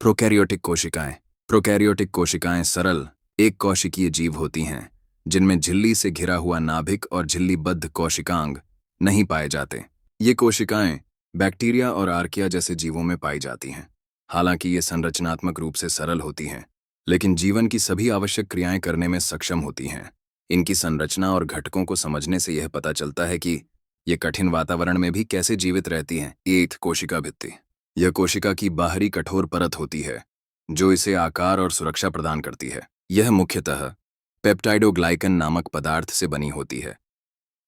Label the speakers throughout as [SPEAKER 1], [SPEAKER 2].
[SPEAKER 1] Prokaryotic कोशिकाएं। Prokaryotic कोशिकाएं सरल एक कोशिकीय जीव होती हैं जिनमें झिल्ली से घिरा हुआ नाभिक और झिल्लीबद्ध कोशिकांग नहीं पाए जाते। ये कोशिकाएं बैक्टीरिया और आर्किया जैसे जीवों में पाई जाती हैं। हालांकि ये संरचनात्मक रूप से सरल होती हैं, लेकिन जीवन की सभी आवश्यक क्रियाएं करने में सक्षम होती हैं। इनकी संरचना और घटकों को समझने से यह पता चलता है कि ये कठिन वातावरण में भी कैसे जीवित रहती हैं। 8 कोशिका भित्ति। यह कोशिका की बाहरी कठोर परत होती है जो इसे आकार और सुरक्षा प्रदान करती है। यह मुख्यतः पेप्टाइडोग्लाइकन नामक पदार्थ से बनी होती है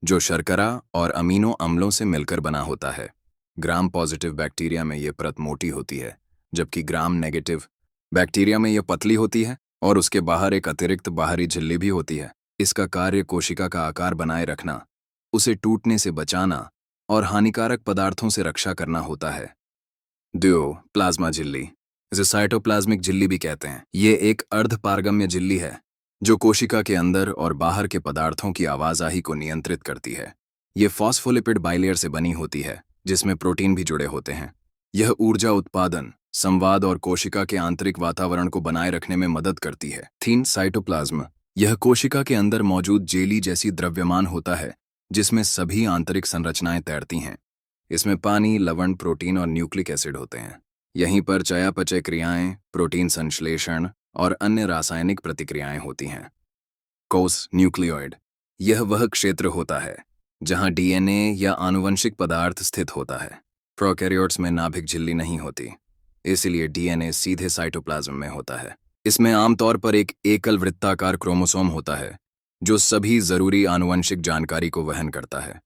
[SPEAKER 1] जो शर्करा और अमीनो अम्लों से मिलकर बना होता है। ग्राम पॉजिटिव बैक्टीरिया में यह परत मोटी होती है, जबकि ग्राम नेगेटिव बैक्टीरिया में यह पतली होती है और उसके बाहर एक अतिरिक्त बाहरी झिल्ली भी होती है। इसका कार्य कोशिका का आकार बनाए रखना, उसे टूटने से बचाना और हानिकारक पदार्थों से रक्षा करना होता है। 2 प्लाज्मा झिल्ली, इसे साइटोप्लाज्मिक झिल्ली भी कहते हैं। ये एक अर्धपारगम्य झिल्ली है जो कोशिका के अंदर और बाहर के पदार्थों की आवाजाही को नियंत्रित करती है। ये फॉस्फोलिपिड बाइलेयर से बनी होती है जिसमें प्रोटीन भी जुड़े होते हैं। यह ऊर्जा उत्पादन, संवाद और कोशिका के आंतरिक वातावरण को बनाए रखने में मदद करती है। 3 साइटोप्लाज्म। यह कोशिका के अंदर मौजूद जेली जैसी द्रव्यमान होता है जिसमें सभी आंतरिक संरचनाएं तैरती हैं। इसमें पानी, लवण, प्रोटीन और न्यूक्लिक एसिड होते हैं। यहीं पर चयापचय क्रियाएं, प्रोटीन संश्लेषण और अन्य रासायनिक प्रतिक्रियाएं होती हैं। कोष न्यूक्लियोइड। यह वह क्षेत्र होता है जहां डीएनए या आनुवंशिक पदार्थ स्थित होता है। प्रोकैरियोट्स में नाभिक झिल्ली नहीं होती, इसलिए डीएनए सीधे साइटोप्लाज्म में होता है। इसमें आमतौर पर एक एकल वृत्ताकार क्रोमोसोम होता है जो सभी जरूरी आनुवंशिक जानकारी को वहन करता है।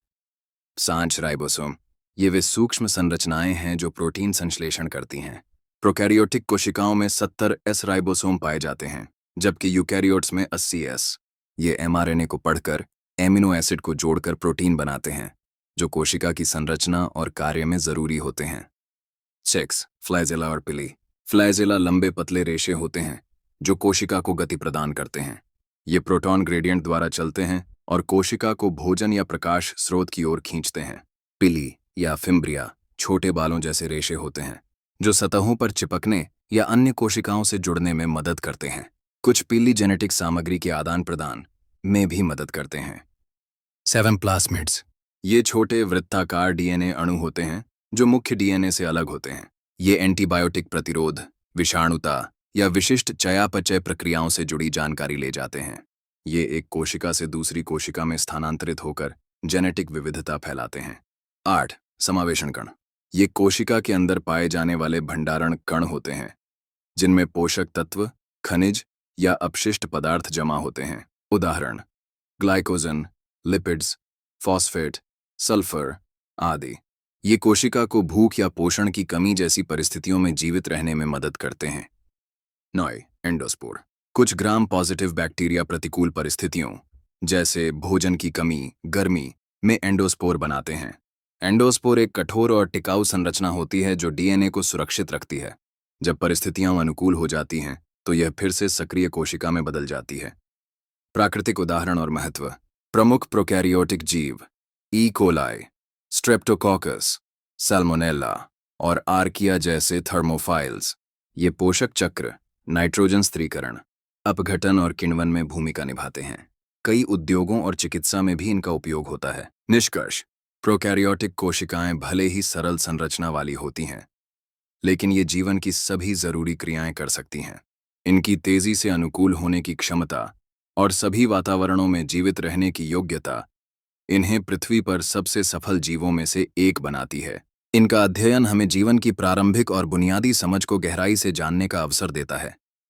[SPEAKER 1] 5 राइबोसोम। ये वे सूक्ष्म संरचनाएं हैं जो प्रोटीन संश्लेषण करती हैं। प्रोकैरियोटिक कोशिकाओं में 70 एस राइबोसोम पाए जाते हैं, जबकि यूकैरियोट्स में 80 एस। ये एमआरएनए को पढ़कर एमिनो एसिड को जोड़कर प्रोटीन बनाते हैं जो कोशिका की संरचना और कार्य में जरूरी होते हैं। 6 फ्लैजेला और पिली। फ्लैजेला लंबे पतले रेशे होते हैं जो कोशिका को गति प्रदान करते हैं। ये प्रोटॉन ग्रेडियंट द्वारा चलते हैं और कोशिका को भोजन या प्रकाश स्रोत की ओर खींचते हैं। पिली या फिम्ब्रिया छोटे बालों जैसे रेशे होते हैं जो सतहों पर चिपकने या अन्य कोशिकाओं से जुड़ने में मदद करते हैं। कुछ पीली जेनेटिक सामग्री के आदान प्रदान में भी मदद करते हैं। 7 प्लास्मिड्स। ये छोटे वृत्ताकार डीएनए अणु होते हैं जो मुख्य डीएनए से अलग होते हैं। ये एंटीबायोटिक प्रतिरोध, विषाणुता या विशिष्ट चयापचय प्रक्रियाओं से जुड़ी जानकारी ले जाते हैं। ये एक कोशिका से दूसरी कोशिका में स्थानांतरित होकर जेनेटिक विविधता फैलाते हैं। 8 समावेशन कण। ये कोशिका के अंदर पाए जाने वाले भंडारण कण होते हैं जिनमें पोषक तत्व, खनिज या अपशिष्ट पदार्थ जमा होते हैं। उदाहरण ग्लाइकोजन, लिपिड्स, फॉस्फेट, सल्फर आदि। ये कोशिका को भूख या पोषण की कमी जैसी परिस्थितियों में जीवित रहने में मदद करते हैं। 9 एंडोस्पोर। कुछ ग्राम पॉजिटिव बैक्टीरिया प्रतिकूल परिस्थितियों जैसे भोजन की कमी, गर्मी में एंडोस्पोर बनाते हैं। एंडोस्पोर एक कठोर और टिकाऊ संरचना होती है जो डीएनए को सुरक्षित रखती है। जब परिस्थितियां अनुकूल हो जाती हैं तो यह फिर से सक्रिय कोशिका में बदल जाती है। प्राकृतिक उदाहरण और महत्व। प्रमुख प्रोकैरियोटिक जीव ई कोलाई, स्ट्रेप्टोकोकस, सैल्मोनेला और आर्किया जैसे थर्मोफाइल्स। ये पोषक चक्र, नाइट्रोजन स्थिरीकरण, अपघटन और किण्वन में भूमिका निभाते हैं। कई उद्योगों और चिकित्सा में भी इनका उपयोग होता है। निष्कर्ष। प्रोकैरियोटिक कोशिकाएं भले ही सरल संरचना वाली होती हैं, लेकिन ये जीवन की सभी जरूरी क्रियाएं कर सकती हैं। इनकी तेजी से अनुकूल होने की क्षमता और सभी वातावरणों में जीवित रहने की योग्यता इन्हें पृथ्वी पर सबसे सफल जीवों में से एक बनाती है। इनका अध्ययन हमें जीवन की प्रारंभिक और बुनियादी समझ को गहराई से जानने का अवसर देता है।